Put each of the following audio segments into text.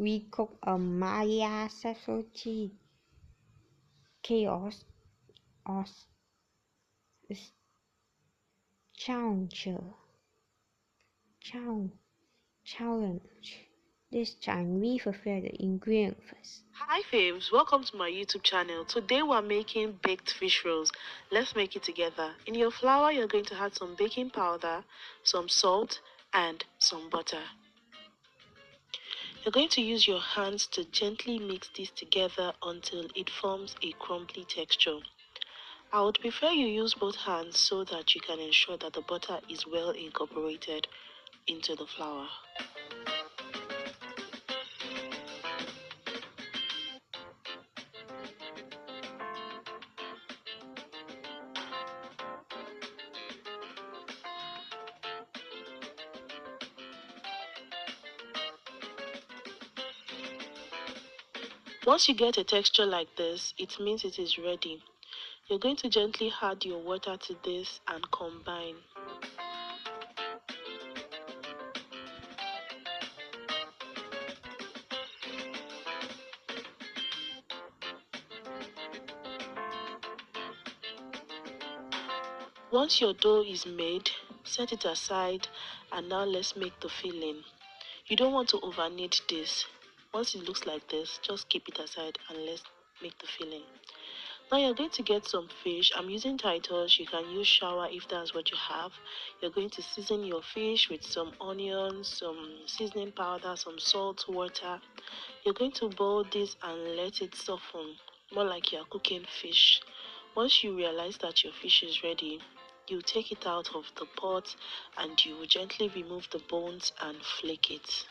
we cook a Mahria specialty chaos os challenge. This time we prepare the ingredients first. Hi faves, welcome to my YouTube channel. Today we're making baked fish rolls. Let's make it together. In your flour, you're going to add some baking powder, some salt, and some butter. You're going to use your hands to gently mix this together until it forms a crumbly texture. I would prefer you use both hands so that you can ensure that the butter is well incorporated into the flour. Once you get a texture like this, it means it is ready. You're going to gently add your water to this and combine. Once your dough is made, set it aside, and now let's make the filling. You don't want to over knead this. Once it looks like this, just keep it aside and let's make the filling. Now you're going to get some fish. I'm using Titus. You can use shower if that's what you have. You're going to season your fish with some onions, some seasoning powder, some salt, water. You're going to boil this and let it soften, more like you're cooking fish. Once you realize that your fish is ready, you take it out of the pot and you will gently remove the bones and flake it.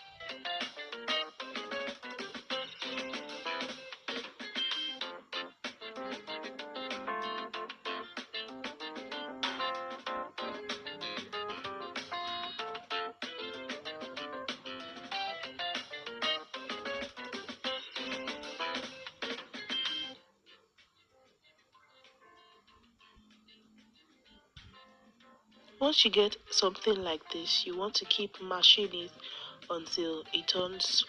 Once you get something like this, you want to keep mashing it until it turns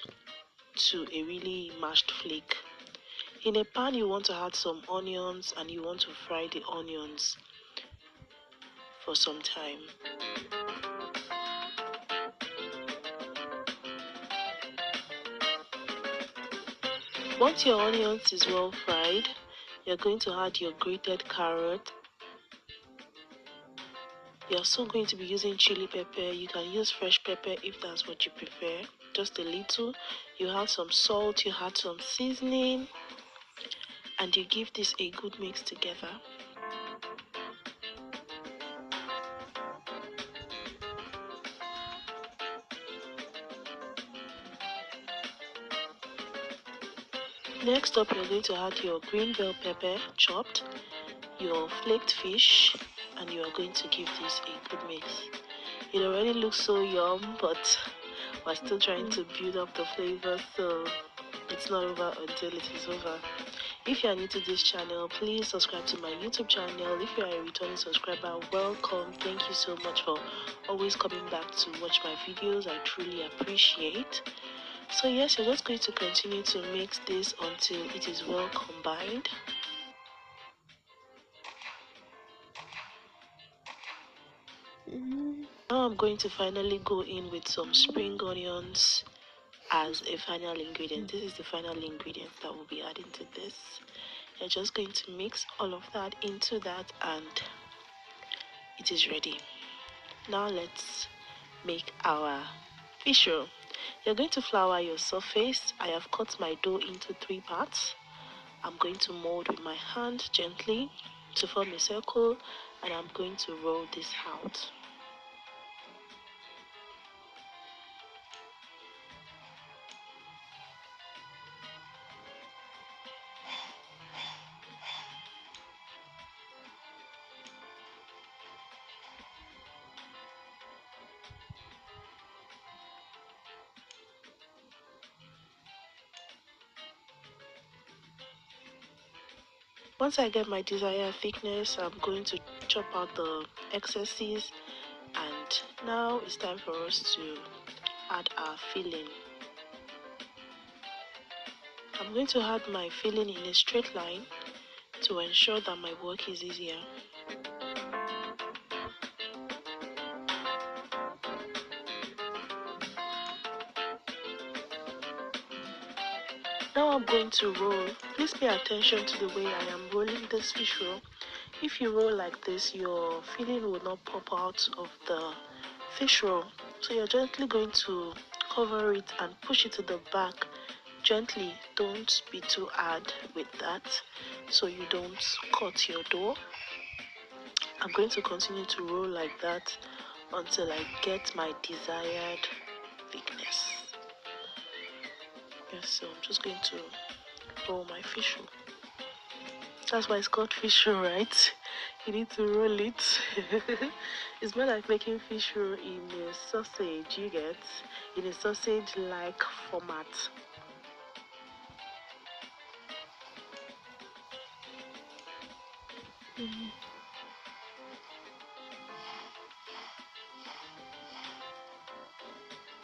to a really mashed flake. In a pan, you want to add some onions and you want to fry the onions for some time. Once your onions is well fried, you're going to add your grated carrot. You're also going to be using chili pepper. You can use fresh pepper if that's what you prefer, just a little. You add some salt, you add some seasoning, and you give this a good mix together. Next up, you're going to add your green bell pepper chopped, your flaked fish, and you are going to give this a good mix. It already looks so yum, but we're still trying to build up the flavor, so it's not over until it is over. If you are new to this channel, please subscribe to my YouTube channel. If you are a returning subscriber, welcome. Thank you so much for always coming back to watch my videos. I truly appreciate. So yes, you're just going to continue to mix this until it is well combined. Now I'm going to finally go in with some spring onions as a final ingredient. This is the final ingredient that we'll be adding to this. You're just going to mix all of that into that and it is ready. Now let's make our fish roll. You're going to flour your surface. I have cut my dough into 3 parts. I'm going to mold with my hand gently to form a circle and I'm going to roll this out. Once I get my desired thickness, I'm going to chop out the excesses, and now it's time for us to add our filling. I'm going to add my filling in a straight line to ensure that my work is easier. Now I'm going to roll. Please pay attention to the way I am rolling this fish roll. If you roll like this, your filling will not pop out of the fish roll. So you're gently going to cover it and push it to the back. Gently, don't be too hard with that so you don't cut your dough. I'm going to continue to roll like that until I get my desired thickness. Yes, so I'm just going to roll my fish roll. That's why it's called fish roll, right? You need to roll it. It's more like making fish roll in a sausage, you get? In a sausage-like format.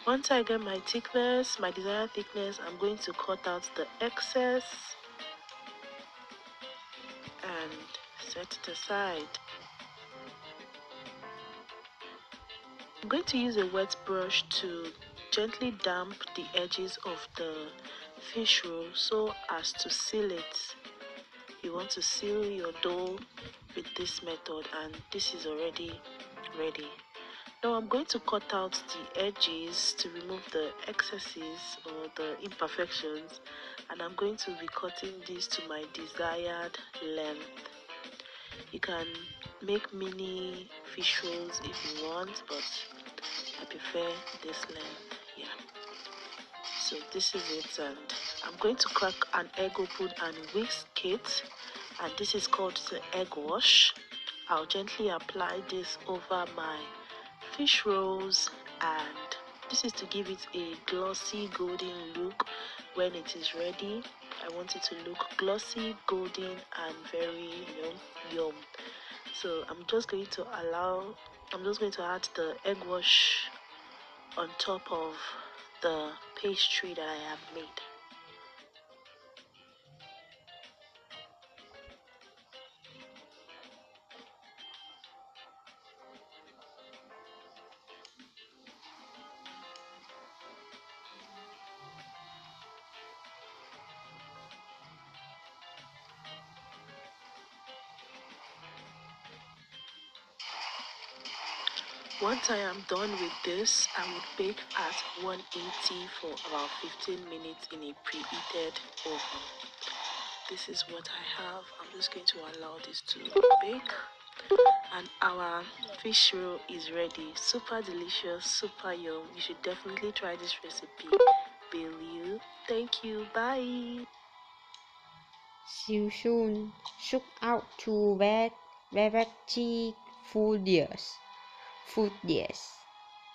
Once I get my thickness, my desired thickness, I'm going to cut out the excess and set it aside. I'm going to use a wet brush to gently damp the edges of the fish roll so as to seal it. You want to seal your dough with this method, and this is already ready. Now I'm going to cut out the edges to remove the excesses or the imperfections, and I'm going to be cutting this to my desired length. You can make mini fish rolls if you want, but I prefer this length. Yeah, so this is it, and I'm going to crack an egg open and whisk it, and this is called the egg wash. I'll gently apply this over my fish rolls, and this is to give it a glossy golden look. When it is ready, I want it to look glossy, golden, and very yum. So I'm just going to add the egg wash on top of the pastry that I have made. Once I am done with this, I would bake at 180 for about 15 minutes in a preheated oven. This is what I have. I'm just going to allow this to bake, and our fish roll is ready. Super delicious, super yum. You should definitely try this recipe. Will you? Thank you. Bye. See you soon. Shout out to variety food yes.